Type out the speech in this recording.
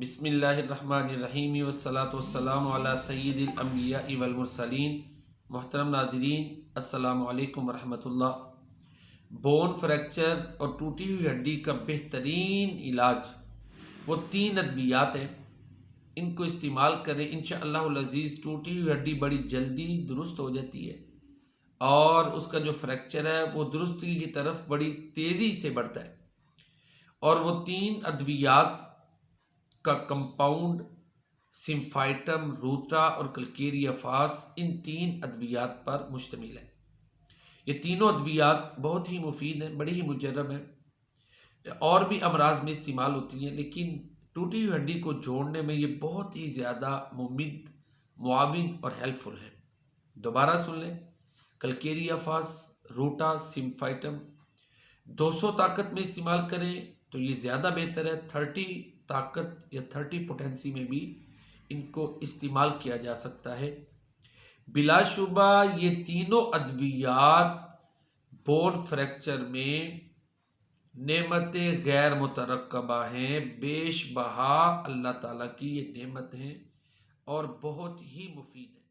بسم اللہ الرحمن الرحیم والصلاة والسلام علی سید الانبیاء والمرسلین۔ محترم ناظرین، السلام علیکم ورحمۃ اللہ۔ بون فریکچر اور ٹوٹی ہوئی ہڈی کا بہترین علاج وہ 3 ادویات ہیں، ان کو استعمال کریں، انشاءاللہ العزیز ٹوٹی ہوئی ہڈی بڑی جلدی درست ہو جاتی ہے اور اس کا جو فریکچر ہے وہ درستی کی طرف بڑی تیزی سے بڑھتا ہے۔ اور وہ 3 ادویات کا کمپاؤنڈ سمفائٹم، روٹا اور کلکیریا فاس، ان 3 ادویات پر مشتمل ہے۔ یہ تینوں ادویات بہت ہی مفید ہیں، بڑی ہی مجرب ہیں، اور بھی امراض میں استعمال ہوتی ہیں، لیکن ٹوٹی ہوئی ہڈی کو جوڑنے میں یہ بہت ہی زیادہ مفید، معاون اور ہیلپ فل ہیں۔ دوبارہ سن لیں، کلکیریا فاس، روٹا، سمفائٹم 200 طاقت میں استعمال کریں تو یہ زیادہ بہتر ہے۔ 30 طاقت یا 30 پوٹینسی میں بھی ان کو استعمال کیا جا سکتا ہے۔ بلا شبہ یہ تینوں ادویات بون فریکچر میں نعمت غیر مترقبہ ہیں، بیش بہا اللہ تعالیٰ کی یہ نعمت ہیں اور بہت ہی مفید ہیں۔